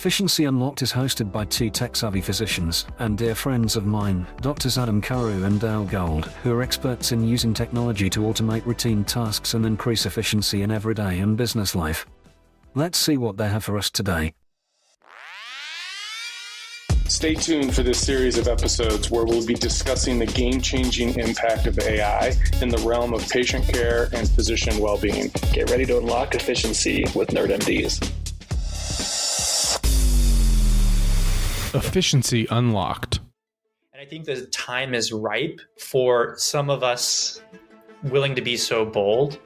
Efficiency Unlocked is hosted by two tech-savvy physicians and dear friends of mine, Doctors Adam Karu and Dale Gold, who are experts in using technology to automate routine tasks and increase efficiency in everyday and business life. Let's see what they have for us today. Stay tuned for this series of episodes where we'll be discussing the game-changing impact of AI in the realm of patient care and physician well-being. Get ready to unlock efficiency with NerdMDs. Efficiency Unlocked. And I think the time is ripe for some of us willing to be so bold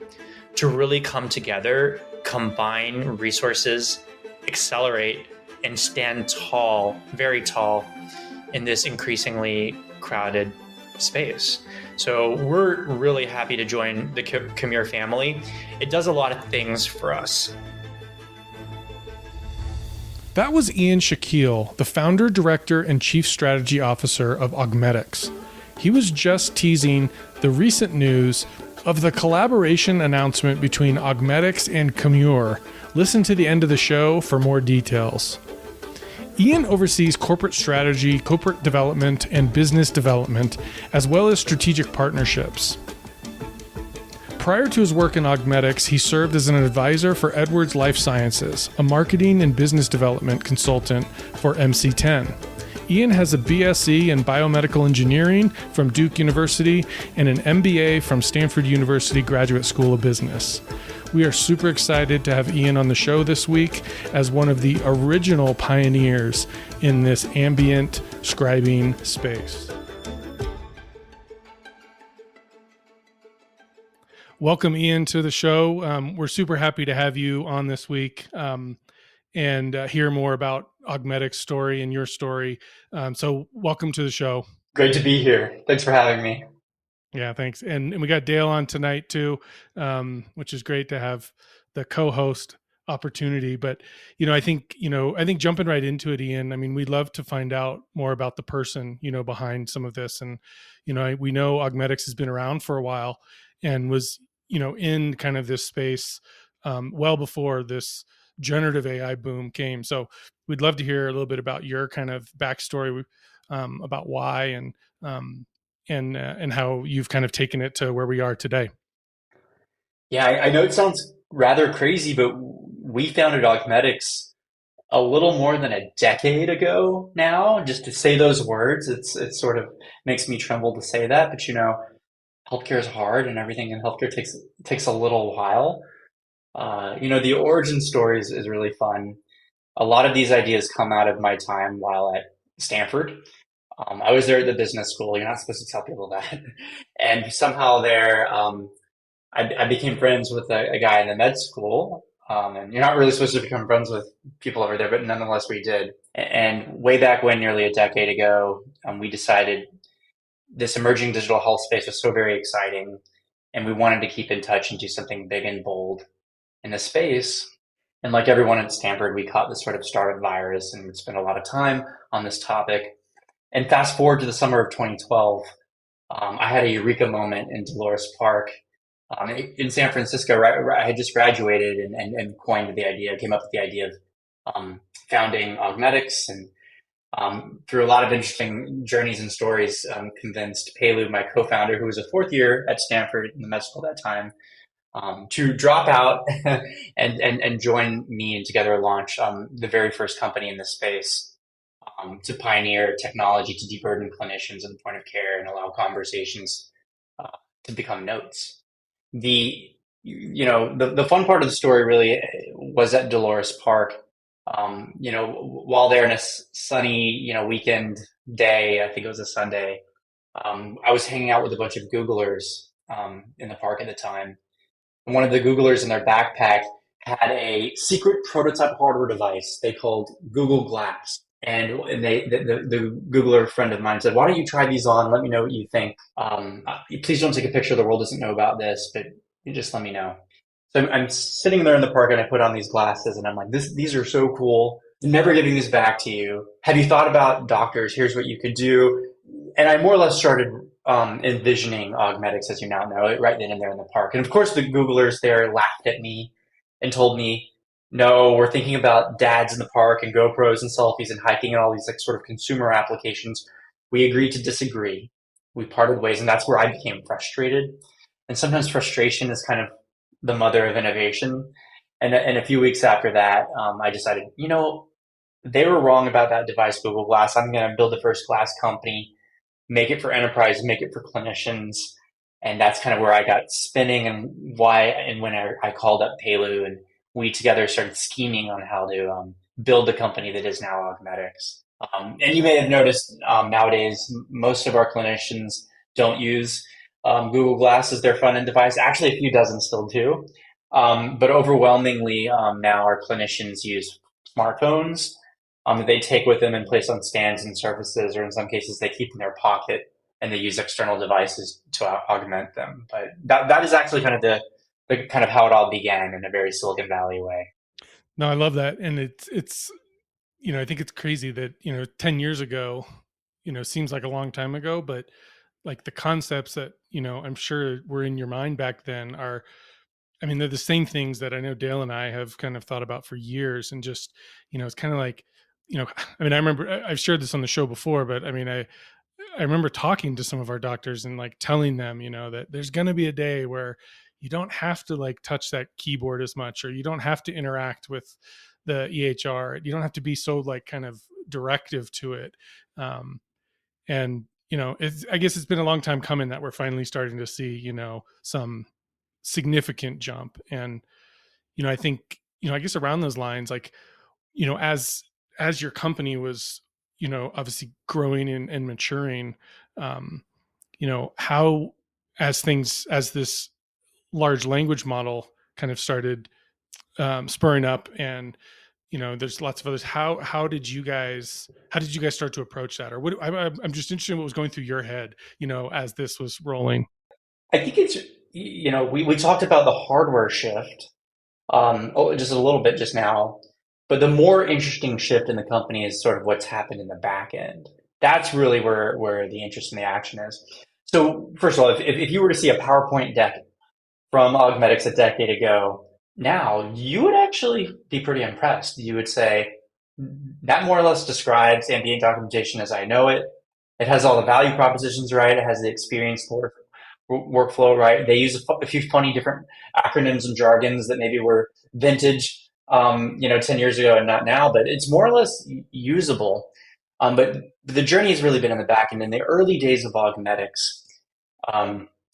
to really come together, combine resources, accelerate, and stand tall, very tall, in this increasingly crowded space. So we're really happy to join the Commure family. It does a lot of things for us. That was Ian Shakil, the founder, director, and chief strategy officer of Augmedix. He was just teasing the recent news of the collaboration announcement between Augmedix and Commure. Listen to the end of the show for more details. Ian oversees corporate strategy, corporate development, and business development, as well as strategic partnerships. Prior to his work in Augmedix, he served as an advisor for Edwards Life Sciences, a marketing and business development consultant for MC10. Ian has a BSc in biomedical engineering from Duke University and an MBA from Stanford University Graduate School of Business. We are super excited to have Ian on the show this week as one of the original pioneers in this ambient scribing space. Welcome, Ian, to the show. We're super happy to have you on this week and hear more about Augmedix's story and your story. So welcome to the show. Great to be here. Thanks for having me. Yeah, thanks. And we got Dale on tonight too, which is great to have the co-host opportunity. But, I think jumping right into it, Ian, I mean, we'd love to find out more about the person, behind some of this. And, we know Augmedix has been around for a while and was, in kind of this space well before this generative AI boom came. So we'd love to hear a little bit about your kind of backstory about why and how you've kind of taken it to where we are today. Yeah, I know it sounds rather crazy, but we founded Augmedix a little more than a decade ago now. Just to say those words, it sort of makes me tremble to say that. But healthcare is hard, and everything in healthcare takes a little while. The origin story is really fun. A lot of these ideas come out of my time while at Stanford. I was there at the business school. You're not supposed to tell people that. And somehow there, I became friends with a guy in the med school. And you're not really supposed to become friends with people over there, but nonetheless we did. And way back when, nearly a decade ago, we decided this emerging digital health space was so very exciting. And we wanted to keep in touch and do something big and bold in the space. And like everyone at Stanford, we caught this sort of startup virus and would spend a lot of time on this topic. And fast forward to the summer of 2012, I had a eureka moment in Dolores Park in San Francisco. Right, I had just graduated and came up with the idea of founding Augmedix, and through a lot of interesting journeys and stories, convinced Pelu, my co-founder, who was a fourth year at Stanford in the med school at that time, to drop out and join me, and together launch the very first company in this space. To pioneer technology to deburden clinicians at the point of care and allow conversations to become notes. The fun part of the story really was at Dolores Park. While there in a sunny, weekend day, I think it was a Sunday, I was hanging out with a bunch of Googlers in the park at the time. And one of the Googlers in their backpack had a secret prototype hardware device they called Google Glass. And the Googler friend of mine said, "Why don't you try these on? Let me know what you think. Please don't take a picture. The world doesn't know about this, but you just let me know." So I'm sitting there in the park and I put on these glasses and I'm like, these are so cool. Never giving this back to you. Have you thought about doctors? Here's what you could do. And I more or less started envisioning Augmedix, as you now know, right then and there in the park. And of course, the Googlers there laughed at me and told me, no, we're thinking about dads in the park and GoPros and selfies and hiking and all these like sort of consumer applications. We agreed to disagree. We parted ways, and that's where I became frustrated. And sometimes frustration is kind of the mother of innovation. And a few weeks after that, I decided, they were wrong about that device, Google Glass. I'm going to build the first glass company, make it for enterprise, make it for clinicians. And that's kind of where I got spinning and why, and when I called up Pelu, and we together started scheming on how to build the company that is now Augmedix. And you may have noticed nowadays, most of our clinicians don't use Google Glass as their front end device. Actually, a few dozen still do. But overwhelmingly now our clinicians use smartphones that they take with them and place on stands and surfaces, or in some cases they keep in their pocket and they use external devices to augment them. But that is actually kind of the kind of how it all began in a very Silicon Valley way. No, I love that. And it's, I think it's crazy that, 10 years ago, seems like a long time ago, but like the concepts that, I'm sure were in your mind back then they're the same things that I know Dale and I have kind of thought about for years. And just, it's kind of like, I remember I've shared this on the show before, but I remember talking to some of our doctors and like telling them, that there's going to be a day where you don't have to like touch that keyboard as much, or you don't have to interact with the EHR. You don't have to be so like kind of directive to it. I guess it's been a long time coming that we're finally starting to see, some significant jump. And, I think, I guess around those lines, like, as your company was, obviously growing and maturing, how, as this large language model kind of started spurring up, and there's lots of others. How did you guys start to approach that, or what? I'm just interested in what was going through your head, as this was rolling. I think it's we talked about the hardware shift just a little bit just now, but the more interesting shift in the company is sort of what's happened in the back end. That's really where the interest in the action is. So first of all, if you were to see a PowerPoint deck from Augmedix a decade ago, now you would actually be pretty impressed. You would say that more or less describes ambient documentation as I know it. It has all the value propositions right. It has the experience workflow right. They use a few funny different acronyms and jargons that maybe were vintage, 10 years ago and not now, but it's more or less usable. But the journey has really been in the back end. In the early days of Augmedix,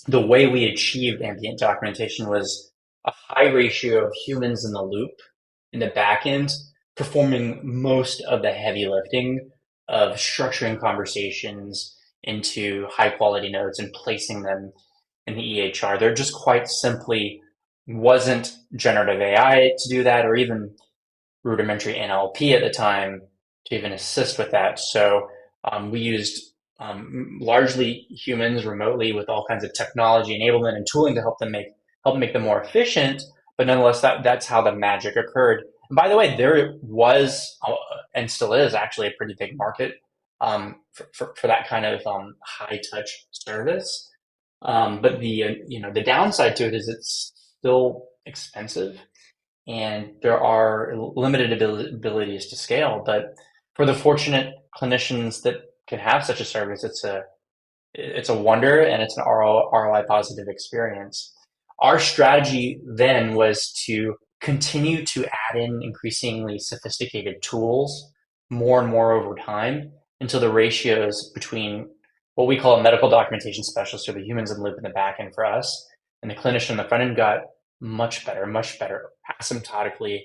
the way we achieved ambient documentation was a high ratio of humans in the loop in the back end, performing most of the heavy lifting of structuring conversations into high quality notes and placing them in the EHR. There just quite simply wasn't generative AI to do that, or even rudimentary NLP at the time to even assist with that. So we used largely humans remotely with all kinds of technology enablement and tooling to help make them more efficient. But nonetheless, that's how the magic occurred. And by the way, there was and still is actually a pretty big market for that kind of high touch service. But the downside to it is it's still expensive, and there are limited abilities to scale. But for the fortunate clinicians that can have such a service, it's a wonder, and it's an ROI positive experience. Our strategy then was to continue to add in increasingly sophisticated tools more and more over time until the ratios between what we call a medical documentation specialist, or the humans in the loop in the back end for us, and the clinician in the front end got much better, asymptotically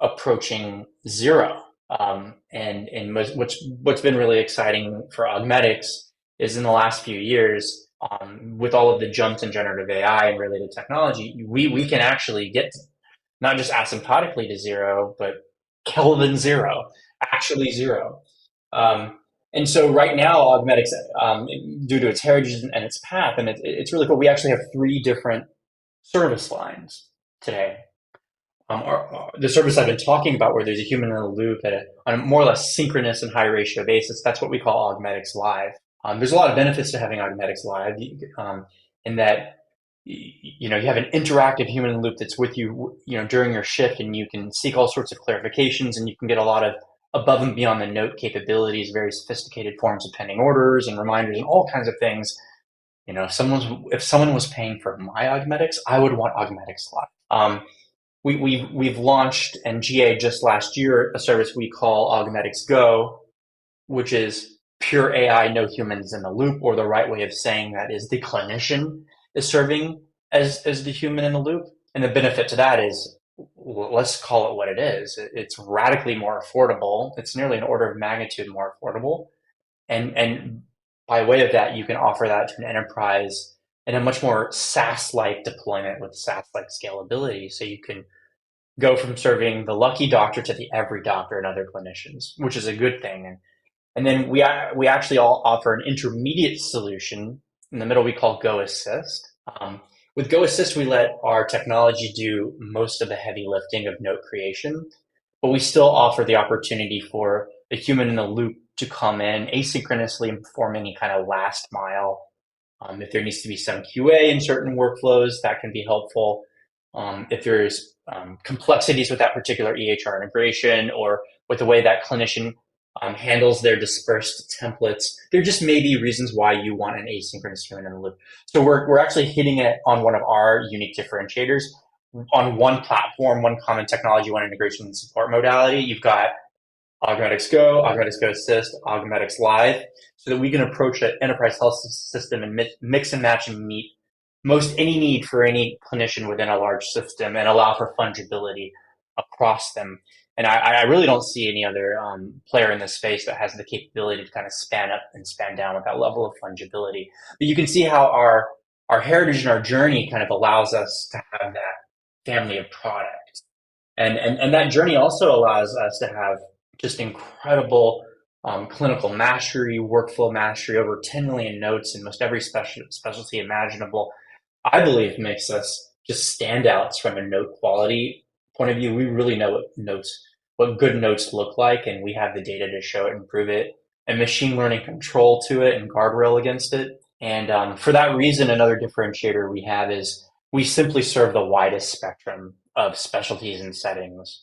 approaching zero. And what's been really exciting for Augmedix is in the last few years, with all of the jumps in generative AI and related technology, we can actually get not just asymptotically to zero, but Kelvin zero, actually zero. And so right now, Augmedix, due to its heritage and its path, and it's really cool. We actually have 3 different service lines today. The service I've been talking about, where there's a human in the loop on a more or less synchronous and high ratio basis, that's what we call Augmedix Live. There's a lot of benefits to having Augmedix Live, in that you have an interactive human in the loop that's with you, during your shift, and you can seek all sorts of clarifications, and you can get a lot of above and beyond the note capabilities, very sophisticated forms of pending orders and reminders and all kinds of things. If someone was paying for my Augmedix, I would want Augmedix Live. We've launched and GA just last year a service we call Augmedix Go, which is pure AI, no humans in the loop, or the right way of saying that is the clinician is serving as the human in the loop. And the benefit to that is, let's call it what it is. It's radically more affordable. It's nearly an order of magnitude more affordable. And by way of that, you can offer that to an enterprise in a much more SaaS-like deployment with SaaS-like scalability. So you can go from serving the lucky doctor to the every doctor and other clinicians, which is a good thing. And then we actually all offer an intermediate solution. In the middle, we call Go Assist. With Go Assist, we let our technology do most of the heavy lifting of note creation, but we still offer the opportunity for the human in the loop to come in asynchronously and perform any kind of last mile. If there needs to be some QA in certain workflows, that can be helpful. If there's complexities with that particular EHR integration or with the way that clinician handles their dispersed templates, there just may be reasons why you want an asynchronous human in the loop. So we're actually hitting it on one of our unique differentiators. On one platform, one common technology, one integration and support modality, you've got Augmedix Go, Augmedix Go Assist, Augmedix Live, so that we can approach an enterprise health system and mix and match and meet most any need for any clinician within a large system and allow for fungibility across them. And I really don't see any other player in this space that has the capability to kind of span up and span down with that level of fungibility. But you can see how our heritage and our journey kind of allows us to have that family of products. And that journey also allows us to have just incredible clinical mastery, workflow mastery, over 10 million notes in most every specialty imaginable. I believe makes us just standouts from a note quality point of view. We really know what good notes look like, and we have the data to show it and prove it, and machine learning control to it and guardrail against it. And for that reason, another differentiator we have is we simply serve the widest spectrum of specialties and settings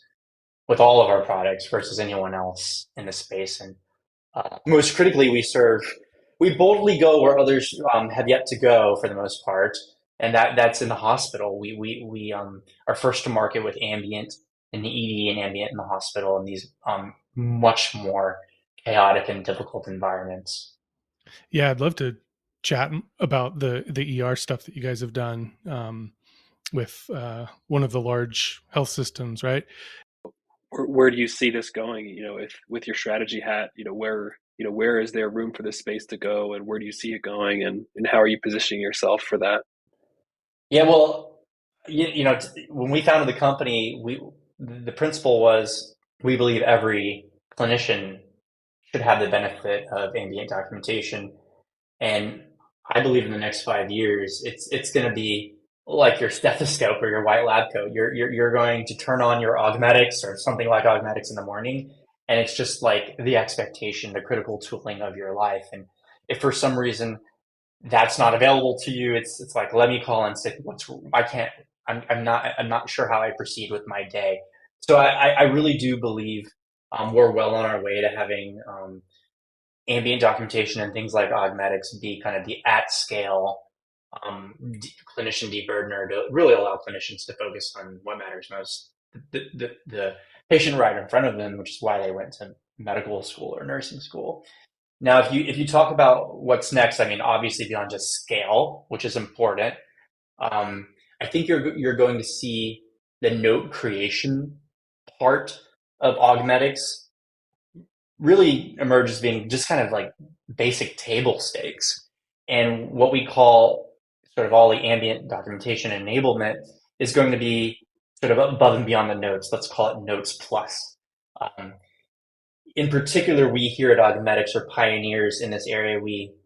with all of our products versus anyone else in the space. And most critically, we boldly go where others have yet to go for the most part, and that's in the hospital. We are first to market with ambient in the ED and ambient in the hospital in these much more chaotic and difficult environments. Yeah, I'd love to chat about the ER stuff that you guys have done with one of the large health systems, right? Where do you see this going? With your strategy hat, where is there room for this space to go, and where do you see it going, and how are you positioning yourself for that? Yeah, well, when we founded the company, the principle was we believe every clinician should have the benefit of ambient documentation, and I believe in the next 5 years, it's going to be like your stethoscope or your white lab coat. You're going to turn on your Augmedix or something like Augmedix in the morning, and it's just like the expectation, the critical tooling of your life. And if for some reason that's not available to you, it's like, let me call and say, I'm not sure how I proceed with my day. So I really do believe we're well on our way to having ambient documentation and things like Augmedix be kind of the at scale clinician deburdener to really allow clinicians to focus on what matters most, the patient right in front of them, which is why they went to medical school or nursing school. Now, if you talk about what's next, I mean, obviously beyond just scale, which is important, I think you're going to see the note creation part of Augmedix really emerge as being just kind of like basic table stakes. And what we call sort of all the ambient documentation enablement is going to be sort of above and beyond the notes. Let's call it Notes Plus. In particular, we here at Augmedix are pioneers in this area.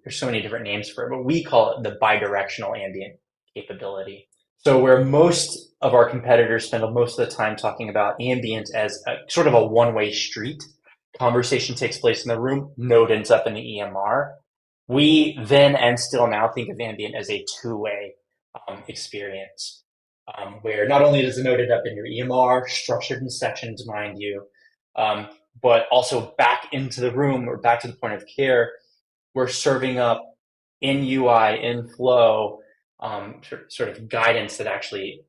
There's so many different names for it, but we call it the bidirectional ambient capability. So where most of our competitors spend most of the time talking about ambient as sort of a one-way street, conversation takes place in the room, note ends up in the EMR. We then and still now think of ambient as a two-way experience, where not only does the note end up in your EMR, structured in sections, mind you, but also back into the room or back to the point of care, we're serving up in UI, in flow, sort of guidance that actually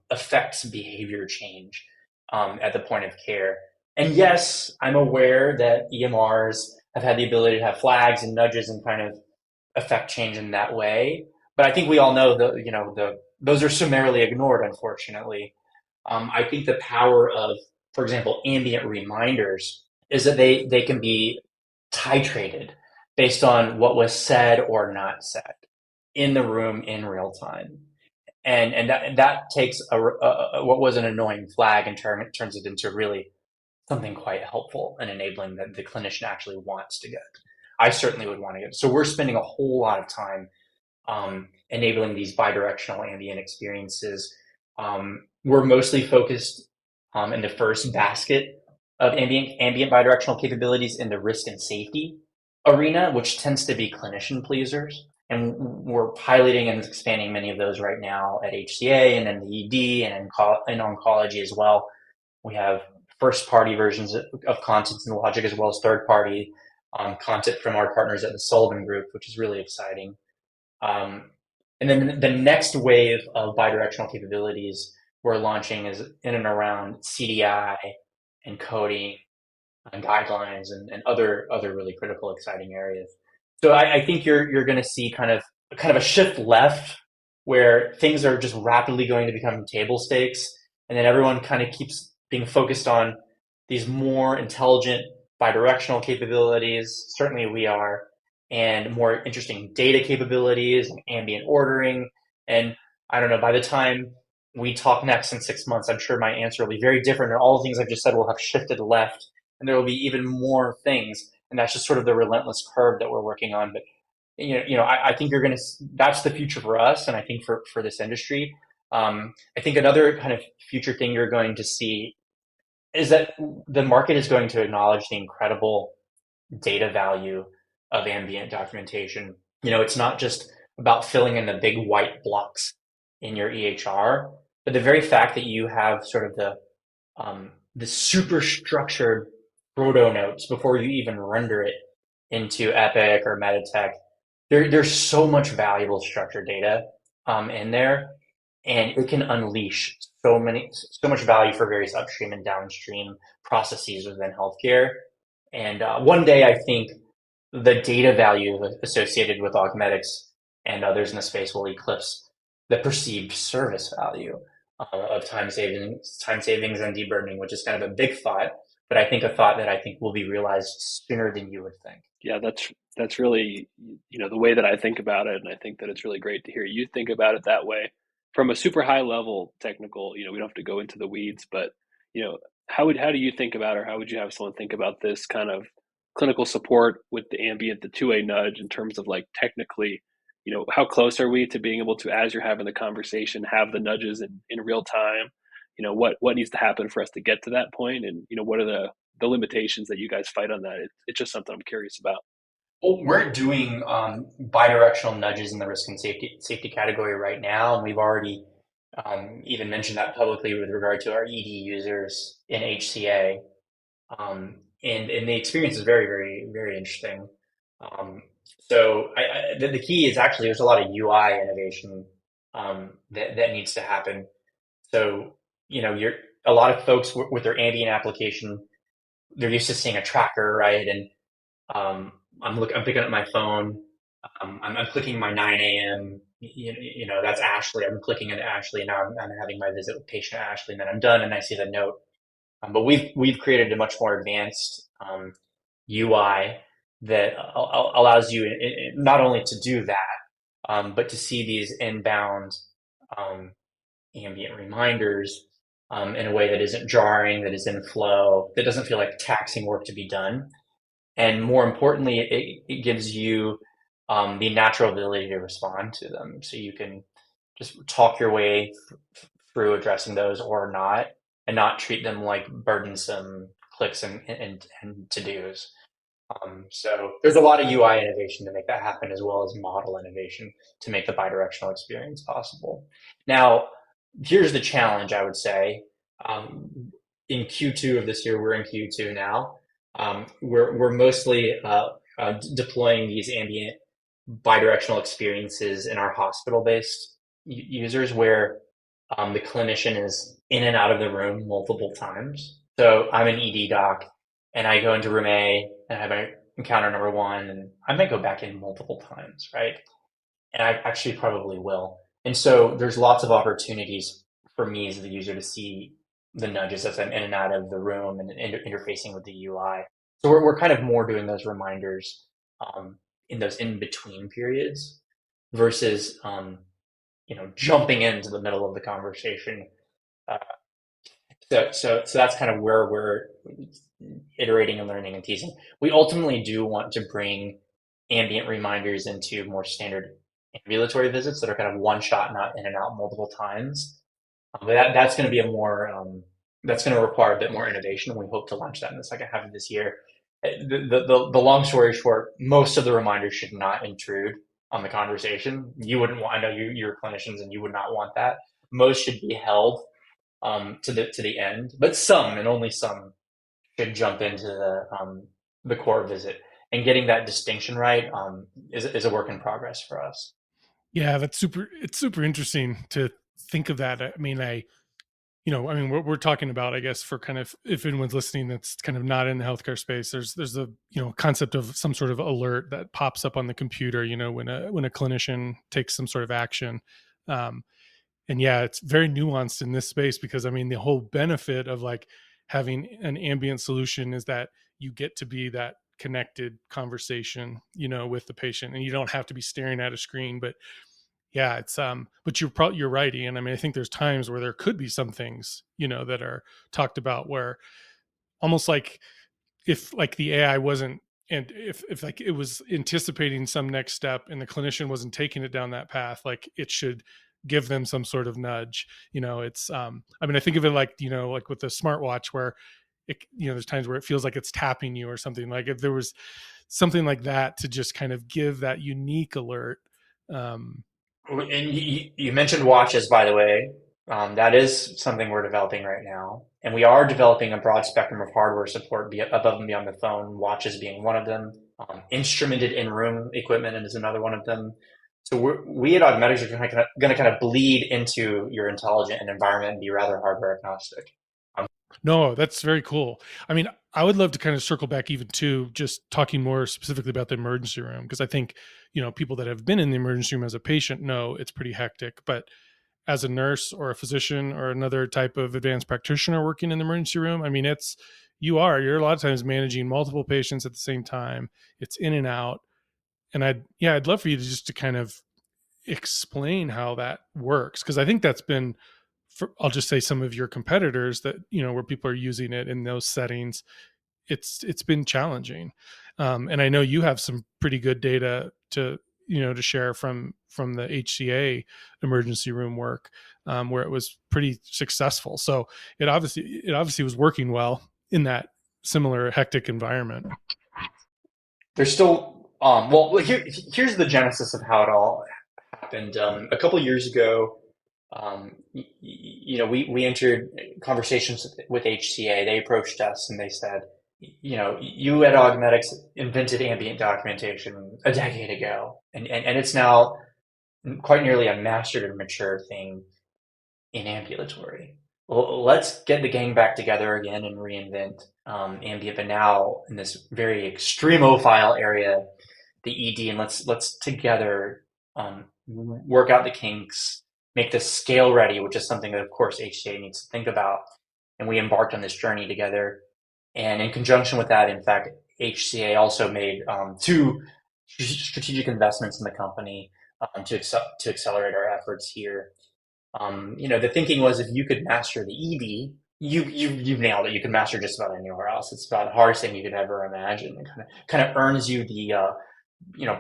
affects behavior change at the point of care. And yes, I'm aware that EMRs have had the ability to have flags and nudges and kind of affect change in that way. But I think we all know those are summarily ignored, unfortunately. I think the power of, for example, ambient reminders is that they can be titrated based on what was said or not said in the room in real time. And that takes what was an annoying flag and turns it into really something quite helpful and enabling that the clinician actually wants to get. I certainly would want to get. So we're spending a whole lot of time enabling these bidirectional ambient experiences. We're mostly focused in the first basket of ambient bidirectional capabilities in the risk and safety arena, which tends to be clinician pleasers. And we're piloting and expanding many of those right now at HCA and in the ED and in oncology as well. We have first-party versions of content in Logic as well as third-party content from our partners at the Sullivan Group, which is really exciting. And then the next wave of bidirectional capabilities we're launching is in and around CDI and coding and guidelines and other really critical, exciting areas. So I think you're going to see kind of a shift left where things are just rapidly going to become table stakes, and then everyone kind of keeps being focused on these more intelligent bidirectional capabilities. Certainly we are, and more interesting data capabilities and ambient ordering. And I don't know, by the time we talk next in 6 months, I'm sure my answer will be very different. And all the things I've just said will have shifted left, and there will be even more things. And that's just sort of the relentless curve that we're working on. But I think that's the future for us, and I think for this industry. I think another kind of future thing you're going to see is that the market is going to acknowledge the incredible data value of ambient documentation. It's not just about filling in the big white blocks in your EHR, but the very fact that you have sort of the super structured proto notes before you even render it into Epic or Meditech. There's so much valuable structured data in there, and it can unleash so much value for various upstream and downstream processes within healthcare. And one day, I think the data value associated with Augmedix and others in the space will eclipse the perceived service value of time savings and deburdening, which is kind of a big thought, but I think a thought that I think will be realized sooner than you would think. Yeah, that's really, the way that I think about it, and I think that it's really great to hear you think about it that way. From a super high level technical, we don't have to go into the weeds, but how do you think about, or how would you have someone think about this kind of clinical support with the ambient, the two-way nudge, in terms of like technically, how close are we to being able to, as you're having the conversation, have the nudges in real time? What needs to happen for us to get to that point, and what are the limitations that you guys fight on that? It's just something I'm curious about. Well, we're doing bidirectional nudges in the risk and safety category right now, and we've already even mentioned that publicly with regard to our ED users in HCA. And the experience is very, very, very interesting. So the key is actually there's a lot of UI innovation that needs to happen. So a lot of folks with their ambient application, they're used to seeing a tracker, right? And I'm picking up my phone. I'm clicking my 9 a.m. That's Ashley. I'm clicking into Ashley, and now I'm having my visit with patient Ashley, and then I'm done, and I see the note. But we've created a much more advanced UI that allows you not only to do that, but to see these inbound ambient reminders in a way that isn't jarring, that is in flow, that doesn't feel like taxing work to be done. And more importantly, it gives you the natural ability to respond to them. So you can just talk your way through addressing those or not, and not treat them like burdensome clicks and to-dos. So there's a lot of UI innovation to make that happen, as well as model innovation to make the bidirectional experience possible. Now, here's the challenge, I would say. In Q2 of this year, we're in Q2 now. We're mostly deploying these ambient bidirectional experiences in our hospital-based users, where the clinician is in and out of the room multiple times. So I'm an ED doc, and I go into room A and I have my encounter number one, and I might go back in multiple times, right? And I actually probably will. And so there's lots of opportunities for me as the user to see the nudges as I'm in and out of the room and interfacing with the UI. So we're kind of more doing those reminders in those in-between periods versus jumping into the middle of the conversation. So that's kind of where we're iterating and learning and teasing. We ultimately do want to bring ambient reminders into more standard ambulatory visits that are kind of one shot, not in and out multiple times. But that's going to be that's going to require a bit more innovation. We hope to launch that in the second half of this year. The long story short, most of the reminders should not intrude on the conversation. You wouldn't want, I know you're clinicians and you would not want that. Most should be held to the end, but some, and only some, should jump into the core visit. And getting that distinction right is a work in progress for us. Yeah, it's super interesting to think of that. I mean, we're talking about, I guess, for kind of, if anyone's listening that's kind of not in the healthcare space, there's a concept of some sort of alert that pops up on the computer, when a clinician takes some sort of action. And yeah, it's very nuanced in this space, because I mean, the whole benefit of like having an ambient solution is that you get to be that connected conversation, with the patient, and you don't have to be staring at a screen. But yeah, it's but you're right, Ian. I mean, I think there's times where there could be some things, that are talked about where almost like, if like the AI wasn't, and if like it was anticipating some next step and the clinician wasn't taking it down that path, like it should give them some sort of nudge. It's I mean, I think of it like, like with the smartwatch, where it, there's times where it feels like it's tapping you or something. Like if there was something like that to just kind of give that unique alert. And you mentioned watches, by the way. That is something we're developing right now. And we are developing a broad spectrum of hardware support above and beyond the phone, watches being one of them. Instrumented in-room equipment is another one of them. So we at Augmedix are going to kind of bleed into your intelligent environment and be rather hardware agnostic. No, that's very cool. I mean, I would love to kind of circle back even to just talking more specifically about the emergency room, because I think, people that have been in the emergency room as a patient know it's pretty hectic. But as a nurse or a physician or another type of advanced practitioner working in the emergency room, I mean, you're a lot of times managing multiple patients at the same time. It's in and out. And I'd love for you to kind of explain how that works, because I think that's been, I'll just say, some of your competitors that, where people are using it in those settings, it's been challenging. And I know you have some pretty good data to share from the HCA emergency room work, where it was pretty successful. So it obviously was working well in that similar hectic environment. There's still here's the genesis of how it all happened. A couple of years ago, we entered conversations with HCA. They approached us and they said, you at Augmedix invented ambient documentation a decade ago, and it's now quite nearly a mastered and mature thing in ambulatory. Well, let's get the gang back together again and reinvent ambient, but now in this very extremophile area, the ED, and let's together work out the kinks, make this scale ready, which is something that, of course, HCA needs to think about. And we embarked on this journey together. And in conjunction with that, in fact, HCA also made two strategic investments in the company to accelerate our efforts here. The thinking was, if you could master the ED, you've nailed it. You can master just about anywhere else. It's about the hardest thing you could ever imagine. It kind of earns you the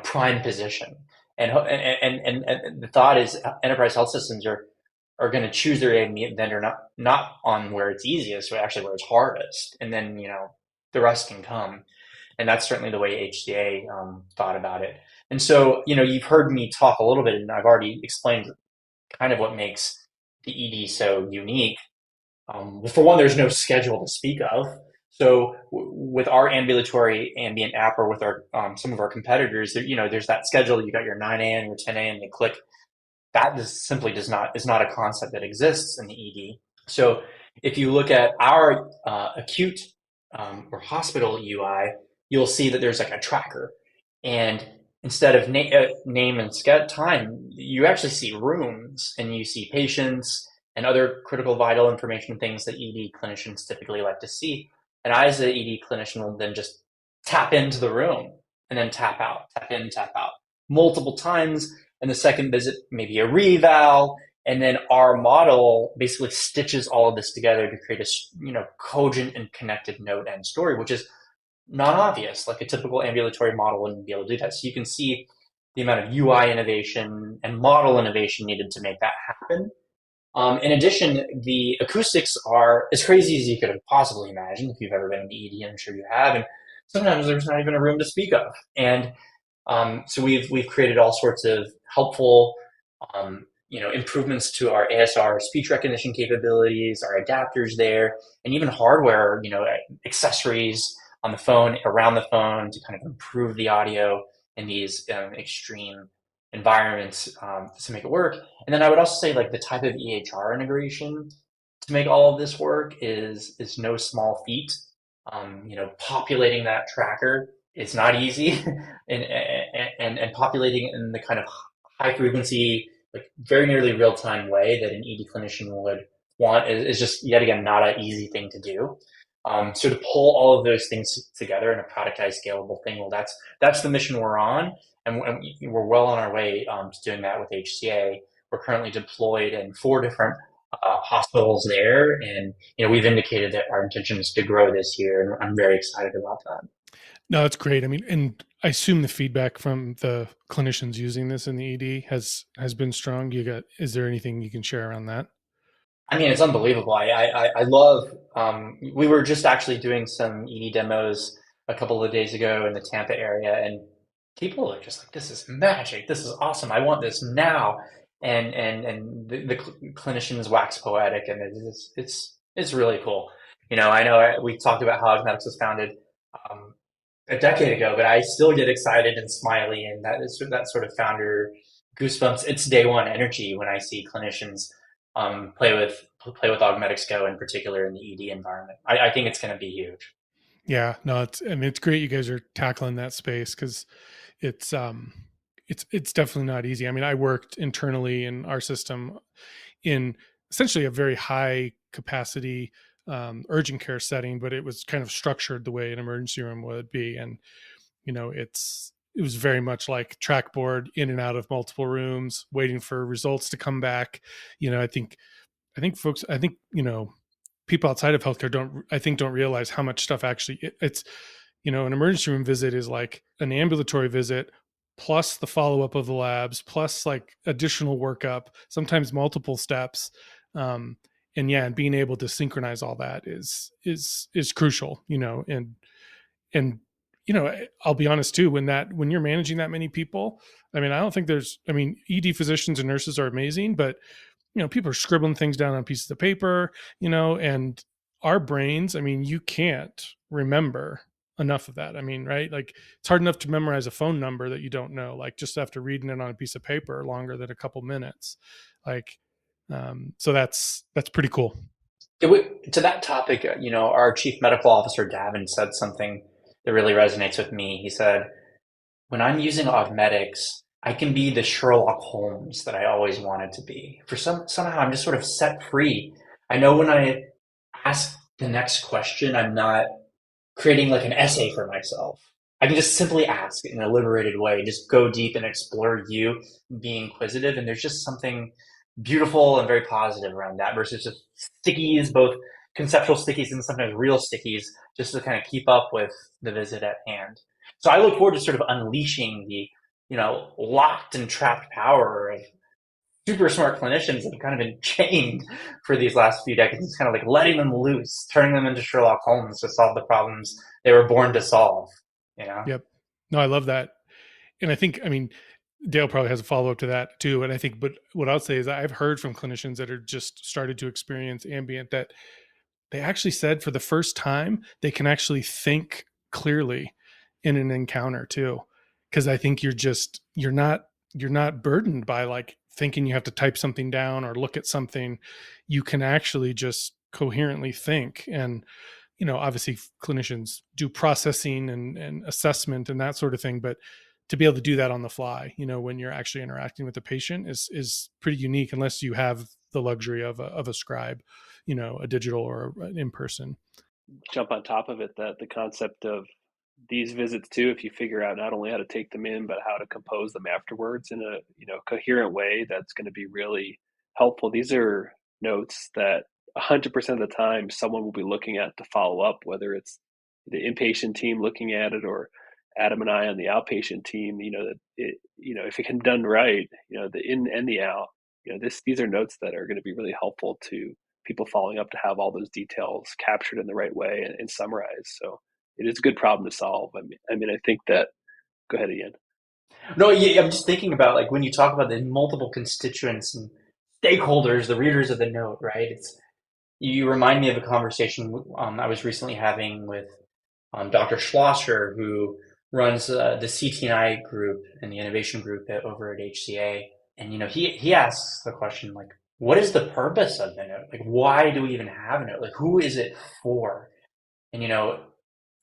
prime position. And the thought is enterprise health systems are going to choose their ambient vendor not on where it's easiest, but actually where it's hardest, and then the rest can come. And that's certainly the way HCA thought about it. And so, you've heard me talk a little bit, and I've already explained kind of what makes the ED so unique. Well, for one, there's no schedule to speak of. So with our ambulatory ambient app, or with our some of our competitors, there's that schedule. You got your 9 a.m., your 10 a.m., they click. That simply is not a concept that exists in the ED. So if you look at our acute or hospital UI, you'll see that there's like a tracker, and instead of name and time, you actually see rooms, and you see patients and other critical vital information, things that ED clinicians typically like to see. And I, as an ED clinician, will then just tap into the room and then tap out, tap in, tap out multiple times. And the second visit, maybe a reval. And then our model basically stitches all of this together to create a cogent and connected node and story, which is not obvious. Like a typical ambulatory model wouldn't be able to do that. So you can see the amount of UI innovation and model innovation needed to make that happen. In addition, the acoustics are as crazy as you could have possibly imagined if you've ever been in the ED. I'm sure you have. And sometimes there's not even a room to speak of. And so we've created all sorts of helpful improvements to our ASR speech recognition capabilities, our adapters there, and even hardware, accessories on the phone, around the phone, to kind of improve the audio in these extreme environments to make it work. And then I would also say, like, the type of EHR integration to make all of this work is no small feat. Populating that tracker is not easy, and populating in the kind of high frequency, like very nearly real time way that an ED clinician would want is just yet again not an easy thing to do. So to pull all of those things together in a productized, scalable thing, well, that's the mission we're on, and we're well on our way to doing that with HCA. We're currently deployed in 4 different hospitals there, and we've indicated that our intention is to grow this year, and I'm very excited about that. No, it's great. I mean, and I assume the feedback from the clinicians using this in the ED has been strong. Is there anything you can share around that? I mean, it's unbelievable. I love, we were just actually doing some ED demos a couple of days ago in the Tampa area, and people are just like, this is magic. This is awesome. I want this now. And the clinicians wax poetic, and it's really cool. I know we talked about how Augmedix was founded a decade ago, but I still get excited and smiley, and that sort of founder goosebumps. It's day one energy when I see clinicians play with Augmedix Go, in particular in the ED environment. I think it's going to be huge. Yeah, no, it's great you guys are tackling that space, because it's definitely not easy. I mean, I worked internally in our system in essentially a very high capacity urgent care setting, but it was kind of structured the way an emergency room would be. And, it was very much like trackboard, in and out of multiple rooms, waiting for results to come back. I think folks, people outside of healthcare don't realize how much stuff actually it's, an emergency room visit is like an ambulatory visit, plus the follow-up of the labs, plus like additional workup, sometimes multiple steps. And being able to synchronize all that is crucial, and I'll be honest too, when you're managing that many people, I mean, I don't think ED physicians and nurses are amazing, but people are scribbling things down on pieces of paper, and our brains, I mean, you can't remember enough of that. I mean, right? Like, it's hard enough to memorize a phone number that you don't know, like just after reading it on a piece of paper longer than a couple minutes. Like, so that's pretty cool. To that topic, our chief medical officer, Davin, said something that really resonates with me. He said, when I'm using Augmedix, I can be the Sherlock Holmes that I always wanted to be. Somehow I'm just sort of set free. I know when I ask the next question, I'm not creating like an essay for myself. I can just simply ask in a liberated way, just go deep and explore you, be inquisitive. And there's just something beautiful and very positive around that, versus just stickies, both conceptual stickies and sometimes real stickies, just to kind of keep up with the visit at hand. So I look forward to sort of unleashing the, locked and trapped power of super smart clinicians that have kind of been chained for these last few decades. It's kind of like letting them loose, turning them into Sherlock Holmes to solve the problems they were born to solve. you know? Yep. No, I love that. And I think, I mean, Dale probably has a follow up to that too. And I think, but what I'll say is I've heard from clinicians that are just started to experience ambient that they actually said for the first time they can actually think clearly in an encounter too. Because I think you're not burdened by like thinking you have to type something down or look at something. You can actually just coherently think. And obviously clinicians do processing and assessment and that sort of thing, but to be able to do that on the fly, when you're actually interacting with the patient is pretty unique, unless you have the luxury of a scribe, a digital or an in-person. Jump on top of it, that the concept of these visits too, if you figure out not only how to take them in, but how to compose them afterwards in a coherent way, that's going to be really helpful. These are notes that 100% of the time someone will be looking at to follow up, whether it's the inpatient team looking at it or Adam and I on the outpatient team. If it can be done right, the in and the out, these are notes that are going to be really helpful to people following up to have all those details captured in the right way and summarized. So it is a good problem to solve. I mean, I think that. Go ahead, Ian. No, yeah, I'm just thinking about like when you talk about the multiple constituents and stakeholders, the readers of the note, right? You remind me of a conversation I was recently having with Dr. Schlosser, who runs the CT&I group and the innovation group over at HCA. And he asks the question like, what is the purpose of the note? Like, why do we even have a note? Like, who is it for? And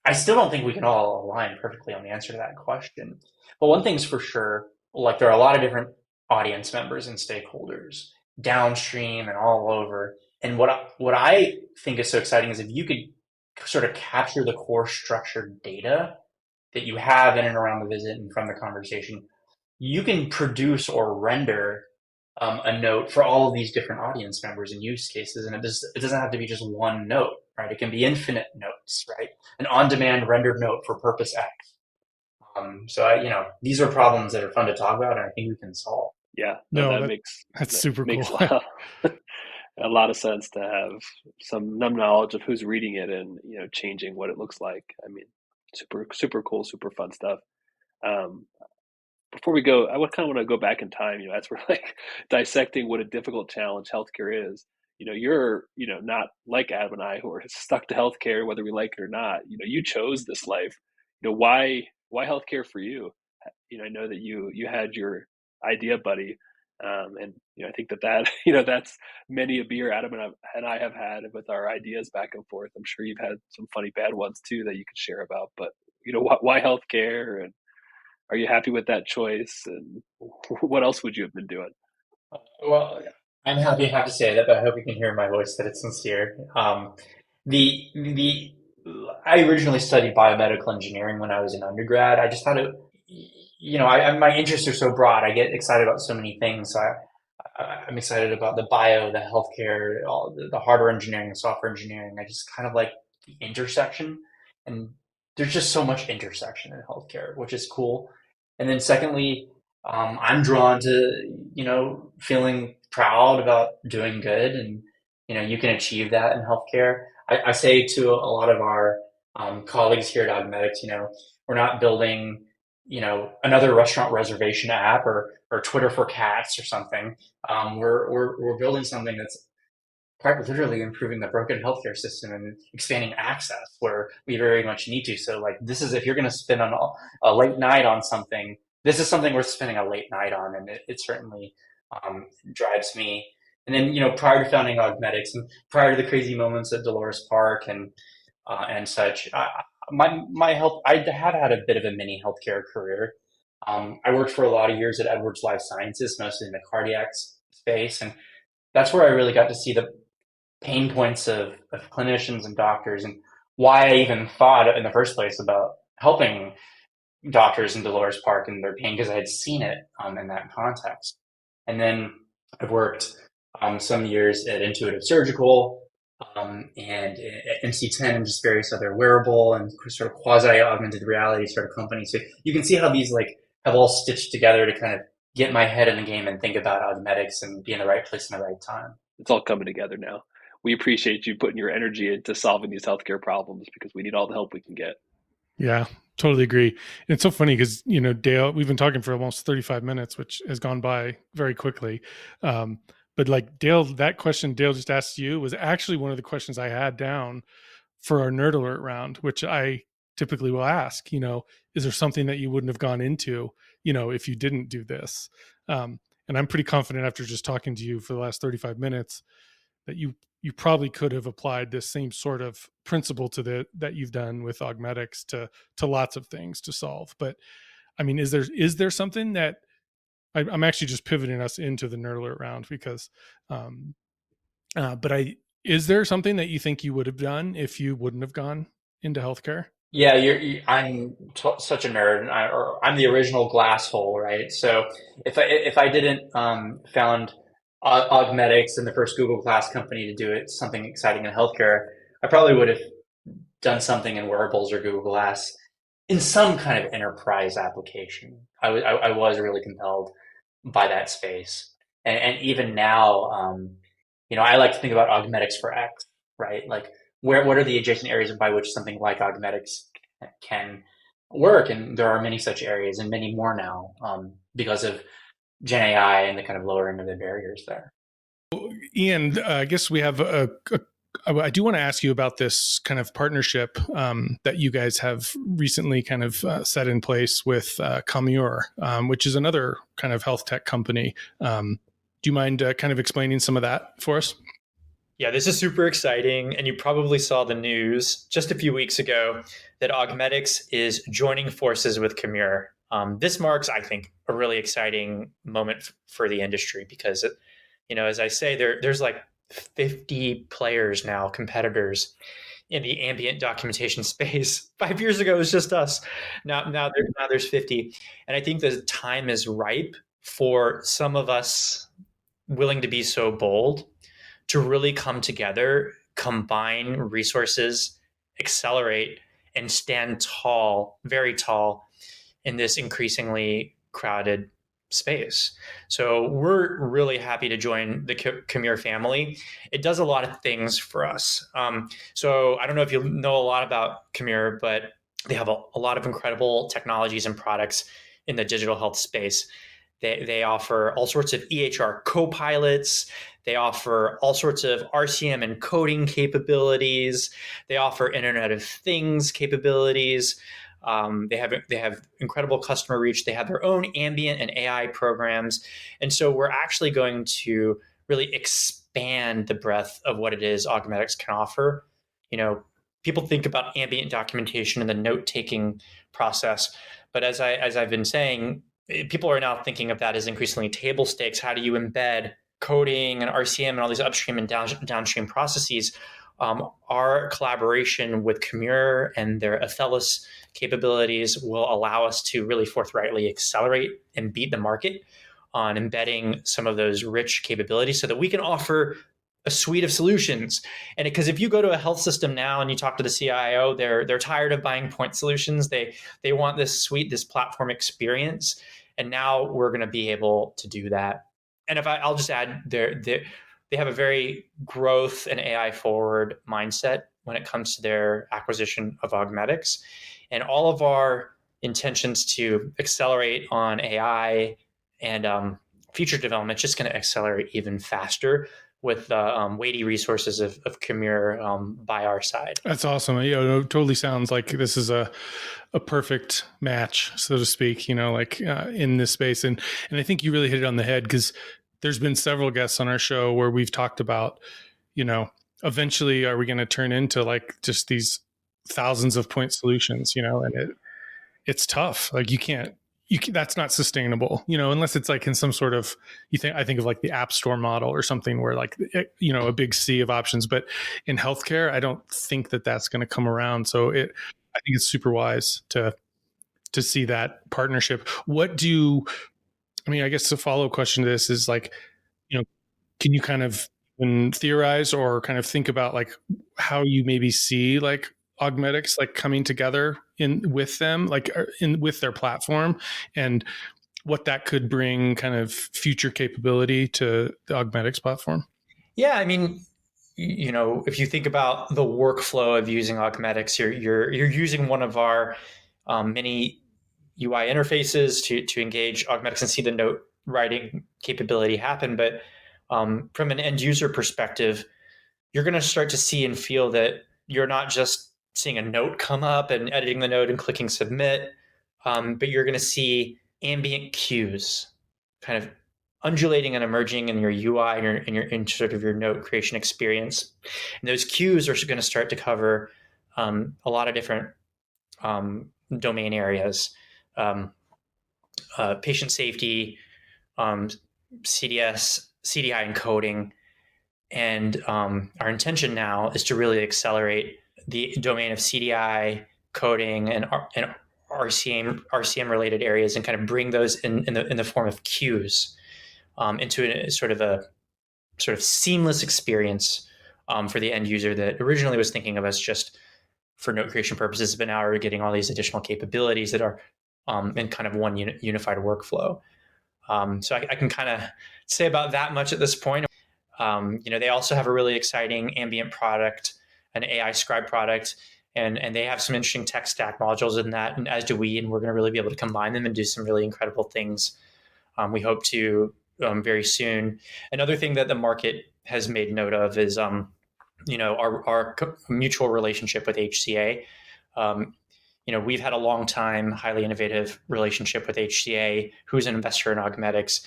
I still don't think we can all align perfectly on the answer to that question. But one thing's for sure, like there are a lot of different audience members and stakeholders downstream and all over. And what I think is so exciting is if you could sort of capture the core structured data that you have in and around the visit and from the conversation, you can produce or render a note for all of these different audience members and use cases. And it doesn't have to be just one note, right? It can be infinite notes, right? An on-demand rendered note for purpose X. These are problems that are fun to talk about, and I think we can solve. Yeah, that's super makes cool. A lot of sense to have some knowledge of who's reading it and changing what it looks like. I mean, super cool, super fun stuff. Before we go, I kind of want to go back in time, as we're like dissecting what a difficult challenge healthcare is. You're, not like Adam and I who are stuck to healthcare, whether we like it or not. You chose this life. Why healthcare for you? I know that you had your idea buddy. And I think that that's many a beer Adam and I have had with our ideas back and forth. I'm sure you've had some funny bad ones too that you could share about. But why healthcare, and are you happy with that choice? And what else would you have been doing? Well, I'm happy to have to say that, but I hope you can hear in my voice that it's sincere. The I originally studied biomedical engineering when I was an undergrad. I just thought my interests are so broad. I get excited about so many things. So I'm excited about the bio, the healthcare, all the hardware engineering, the software engineering. I just kind of like the intersection, and there's just so much intersection in healthcare, which is cool. And then secondly, I'm drawn to feeling proud about doing good, and you can achieve that in healthcare. I say to a lot of our colleagues here at Augmedix, we're not building another restaurant reservation app or Twitter for cats or something. We're building something that's quite literally improving the broken healthcare system and expanding access where we very much need to. So like if you're going to spend on a late night on something, this is something worth spending a late night on, and it certainly drives me. And then prior to founding Augmedix and prior to the crazy moments at Dolores Park and such, my health, I have had a bit of a mini healthcare career. I worked for a lot of years at Edwards Life Sciences, mostly in the cardiac space, and that's where I really got to see the pain points of clinicians and doctors, and why I even thought in the first place about helping doctors in Dolores Park and their pain, because I had seen it in that context. And then I've worked some years at Intuitive Surgical and MC10 and just various other wearable and sort of quasi-augmented reality sort of companies. So you can see how these have all stitched together to kind of get my head in the game and think about Augmedix and be in the right place in the right time. It's all coming together now. We appreciate you putting your energy into solving these healthcare problems because we need all the help we can get. Yeah, totally agree. And it's so funny because, Dale, we've been talking for almost 35 minutes, which has gone by very quickly. But like Dale, that question Dale just asked you was actually one of the questions I had down for our nerd alert round, which I typically will ask, is there something that you wouldn't have gone into, if you didn't do this? And I'm pretty confident after just talking to you for the last 35 minutes that you probably could have applied this same sort of principle to that you've done with Augmedix to lots of things to solve. But I mean, is there something that I'm actually just pivoting us into the nerd alert round because, but is there something that you think you would have done if you wouldn't have gone into healthcare? Yeah, I'm such a nerd, and I'm the original glass hole, right? So if I didn't found Augmedix and the first Google Glass company to do it something exciting in healthcare, I probably would have done something in wearables or Google Glass in some kind of enterprise application. I was really compelled by that space, and even now, I like to think about Augmedix for X, right? Like what are the adjacent areas by which something like Augmedix can work? And there are many such areas and many more now because of Gen AI and the kind of lowering of the barriers there. Ian, I guess we have I do want to ask you about this kind of partnership that you guys have recently kind of set in place with Commure, which is another kind of health tech company. Do you mind kind of explaining some of that for us? Yeah, this is super exciting. And you probably saw the news just a few weeks ago that Augmedix is joining forces with Commure. This marks, I think, a really exciting moment for the industry because, as I say, there's like 50 players now, competitors in the ambient documentation space. 5 years ago, it was just us. Now there's 50. And I think the time is ripe for some of us willing to be so bold to really come together, combine resources, accelerate, and stand tall, very tall, in this increasingly crowded space. So we're really happy to join the Commure family. It does a lot of things for us. So I don't know if you know a lot about Commure, but they have a lot of incredible technologies and products in the digital health space. They offer all sorts of EHR co-pilots. They offer all sorts of RCM and coding capabilities. They offer Internet of Things capabilities. They have incredible customer reach. They have their own ambient and AI programs. And so we're actually going to really expand the breadth of what it is Augmedix can offer. People think about ambient documentation and the note-taking process. But as I've been saying, people are now thinking of that as increasingly table stakes. How do you embed coding and RCM and all these upstream and downstream processes? Our collaboration with Commure and their Aphelis capabilities will allow us to really forthrightly accelerate and beat the market on embedding some of those rich capabilities so that we can offer a suite of solutions. And because if you go to a health system now and you talk to the CIO, they're tired of buying point solutions. They want this suite, this platform experience. And now we're going to be able to do that. And I'll just add, they have a very growth and AI forward mindset when it comes to their acquisition of Augmedix. And all of our intentions to accelerate on AI and future development just going to accelerate even faster with the weighty resources of Commure by our side. That's awesome. It totally sounds like this is a perfect match, so to speak, in this space. And I think you really hit it on the head because there's been several guests on our show where we've talked about, eventually are we going to turn into like just these thousands of point solutions, and it's tough. Like that's not sustainable, unless it's like in some sort of, I think of like the App Store model or something where like, a big sea of options, but in healthcare, I don't think that that's going to come around. So I think it's super wise to see that partnership. I guess the follow-up question to this is like, can you kind of theorize or kind of think about like how you maybe see like Augmedix like coming together with them, like with their platform, and what that could bring kind of future capability to the Augmedix platform? Yeah, I mean, if you think about the workflow of using Augmedix, you're using one of our many UI interfaces to engage Augmedix and see the note writing capability happen. But from an end user perspective, you're going to start to see and feel that you're not just seeing a note come up and editing the note and clicking submit, but you're going to see ambient cues kind of undulating and emerging in your UI in sort of your note creation experience. And those cues are going to start to cover a lot of different domain areas, patient safety, CDS, CDI encoding. And our intention now is to really accelerate the domain of CDI coding and RCM related areas, and kind of bring those in the form of cues into a sort of seamless experience for the end user that originally was thinking of us just for note creation purposes, but now are getting all these additional capabilities that are in kind of one unified workflow. So I can kind of say about that much at this point. They also have a really exciting ambient product, an AI scribe product, and they have some interesting tech stack modules in that, and as do we, and we're going to really be able to combine them and do some really incredible things. We hope to very soon. Another thing that the market has made note of is, our mutual relationship with HCA. We've had a long time, highly innovative relationship with HCA, who's an investor in Augmedix.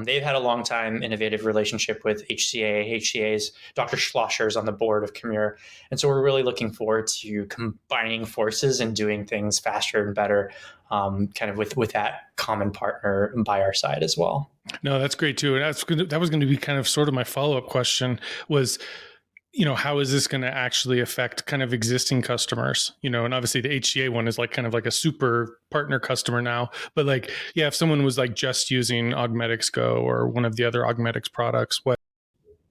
They've had a long time innovative relationship with HCA. HCA's Dr. Schlosser is on the board of Commure. And so we're really looking forward to combining forces and doing things faster and better, kind of with that common partner by our side as well. No, that's great too. And that was going to be kind of sort of my follow-up question was, how is this going to actually affect kind of existing customers? And obviously the HCA one is like kind of like a super partner customer now, but like, yeah, if someone was like just using Augmedix Go or one of the other Augmedix products, what?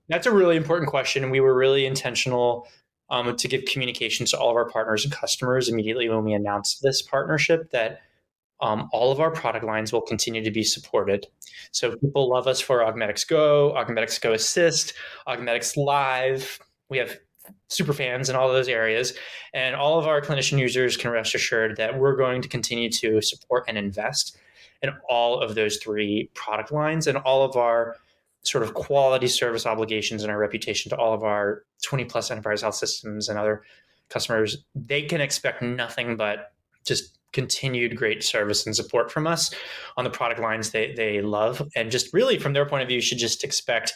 That's a really important question. And we were really intentional to give communications to all of our partners and customers immediately when we announced this partnership that all of our product lines will continue to be supported. So people love us for Augmedix Go, Augmedix Go Assist, Augmedix Live. We have super fans in all of those areas. And all of our clinician users can rest assured that we're going to continue to support and invest in all of those three product lines, and all of our sort of quality service obligations and our reputation to all of our 20 plus enterprise health systems and other customers. They can expect nothing but just continued great service and support from us on the product lines they love. And just really from their point of view, should just expect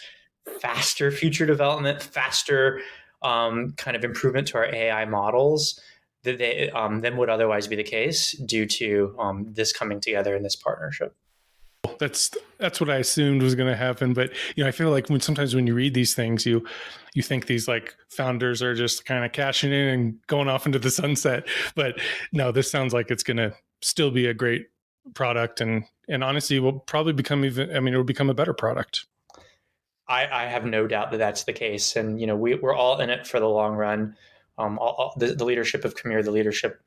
faster future development, faster kind of improvement to our AI models than would otherwise be the case due to this coming together in this partnership. That's what I assumed was going to happen. But, I feel like sometimes when you read these things, you think these like founders are just kind of cashing in and going off into the sunset. But no, this sounds like it's going to still be a great product. And honestly, will probably become it'll become a better product. I have no doubt that that's the case. And, we're all in it for the long run. The leadership of Commure, the leadership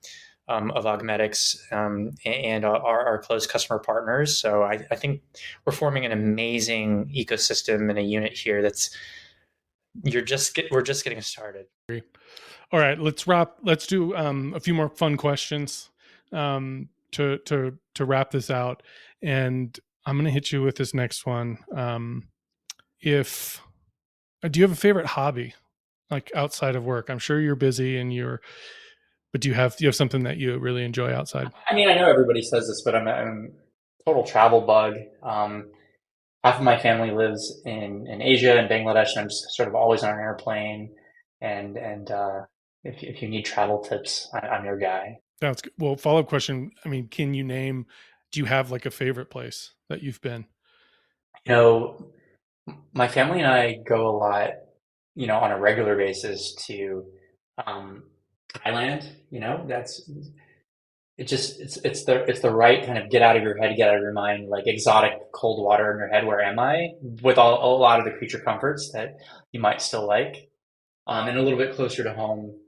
of Augmedix, and our close customer partners. So I think we're forming an amazing ecosystem and a unit here we're just getting started. All right, let's do a few more fun questions to wrap this out. And I'm going to hit you with this next one. Do you have a favorite hobby, like outside of work? I'm sure you're busy but do you have something that you really enjoy outside? I mean, I know everybody says this, but I'm a total travel bug. Half of my family lives in Asia and Bangladesh, and I'm just sort of always on an airplane. And if you need travel tips, I'm your guy. That's good. Well, follow-up question. I mean, do you have like a favorite place that you've been? My family and I go a lot, on a regular basis to Thailand. It's the right kind of get out of your head, get out of your mind, like exotic cold water in your head. Where am I? With a lot of the creature comforts that you might still like, and a little bit closer to home.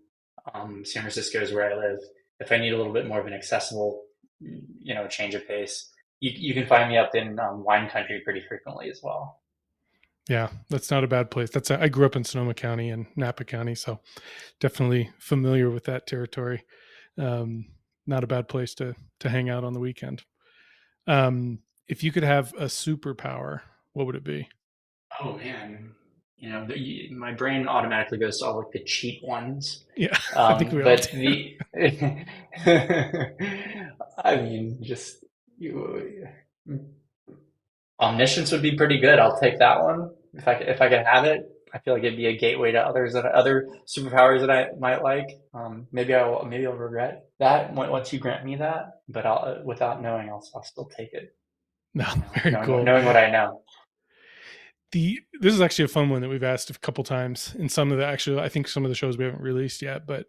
San Francisco is where I live. If I need a little bit more of an accessible, change of pace, you can find me up in wine country pretty frequently as well. Yeah, that's not a bad place. I grew up in Sonoma County and Napa County, so definitely familiar with that territory. Not a bad place to hang out on the weekend. If you could have a superpower, what would it be? Oh man, my brain automatically goes to all like the cheap ones. Yeah, I think we all But do. I mean, just you, omniscience would be pretty good. I'll take that one if I could have it. I feel like it'd be a gateway to other superpowers that I might like. Maybe I'll regret that once you grant me that. But I'll without knowing, I'll still take it. No, very cool. Knowing what I know. This is actually a fun one that we've asked a couple times in some of I think some of the shows we haven't released yet, but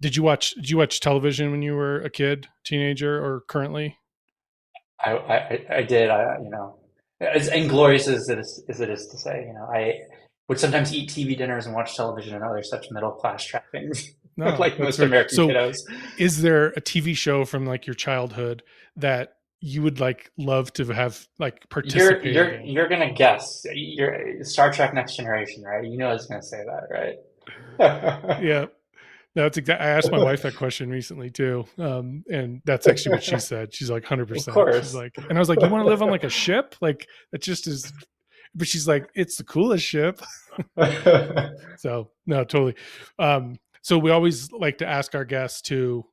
did you watch television when you were a kid, teenager, or currently? I did. As inglorious as it is to say, I would sometimes eat TV dinners and watch television and other such middle class trappings, No, like most American kiddos. Is there a TV show from like your childhood that you would like love to have like participate in? You're gonna guess. You're Star Trek Next Generation, right? You know I was gonna say that, right? Yeah. No, that's exactly. I asked my wife that question recently too, and that's actually what she said. She's like 100%. Of course. She's like, and I was like, "You want to live on like a ship? Like that just is." But she's like, "It's the coolest ship." So no, totally. So we always like to ask our guests to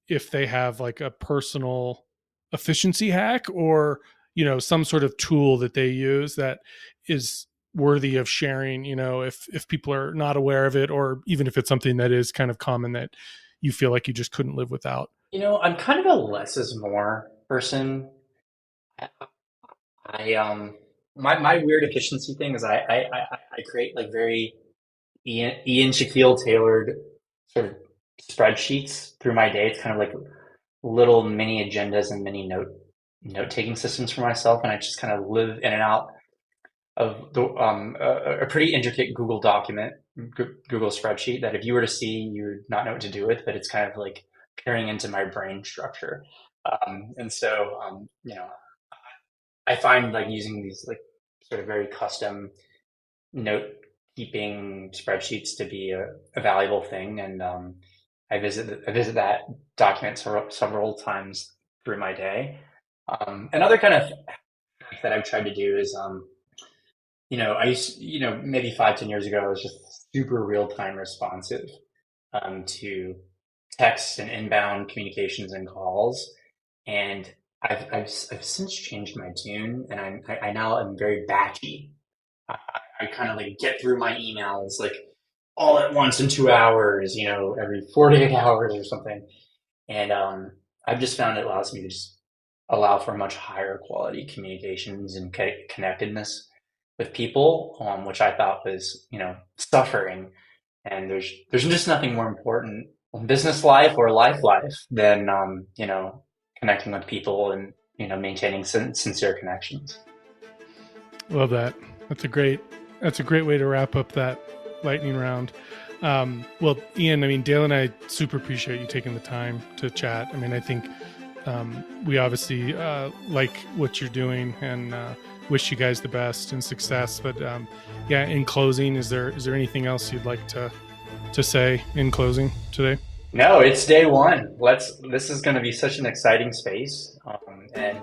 if they have like a personal efficiency hack or some sort of tool that they use that is worthy of sharing, if people are not aware of it, or even if it's something that is kind of common that you feel like you just couldn't live without. I'm kind of a less is more person. My weird efficiency thing is I create like very Ian Shakil tailored sort of spreadsheets through my day. It's kind of like little mini agendas and mini note taking systems for myself, and I just kind of live in and out of a pretty intricate Google document, Google spreadsheet that if you were to see, you would not know what to do with, but it's kind of like peering into my brain structure. And so, I find like using these like sort of very custom note keeping spreadsheets to be a valuable thing. And I visit that document several times through my day. Another kind of hack that I've tried to do is, I used, maybe 5-10 years ago, I was just super real-time responsive to texts and inbound communications and calls. And I've since changed my tune, and I now am very batchy. I kind of like get through my emails like all at once in 2 hours, every 48 hours or something. And I've just found it allows me to just allow for much higher quality communications and connectedness with people, which I thought was, suffering. And there's just nothing more important in business life or life than, connecting with people and, maintaining sincere connections. Love that. That's a great way to wrap up that lightning round. Well, Ian, Dale and I super appreciate you taking the time to chat. I think we obviously like what you're doing and wish you guys the best and success. But in closing, is there anything else you'd like to say in closing today? No, it's day one. This is going to be such an exciting space, and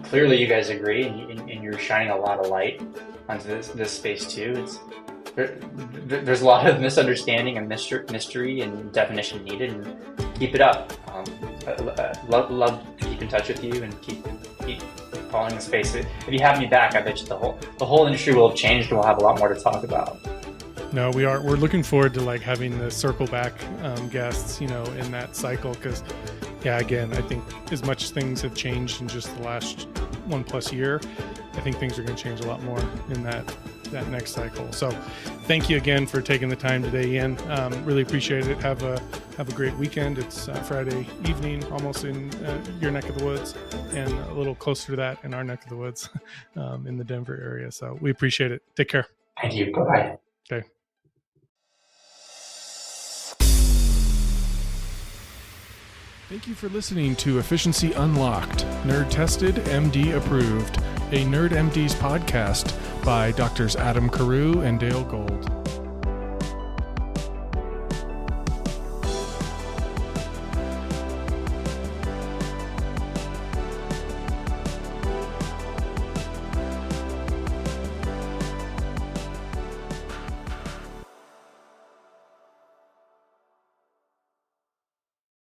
clearly you guys agree, and you're shining a lot of light onto this space too. There's a lot of misunderstanding and mystery and definition needed, and keep it up. Love to keep in touch with you and keep following the space. If you have me back, I bet you the whole industry will have changed, and we'll have a lot more to talk about. No, we're looking forward to like having the circle back guests, in that cycle, because again, I think as much as things have changed in just the last 1+ year, I think things are going to change a lot more in that next cycle. So thank you again for taking the time today, Ian. Really appreciate it. Have a great weekend. It's Friday evening, almost in your neck of the woods, and a little closer to that in our neck of the woods in the Denver area. So we appreciate it. Take care. Thank you. Bye. Okay. Thank you for listening to Efficiency Unlocked, nerd tested, MD approved. a Nerd MD's podcast by Drs. Adam Carew and Dale Gold.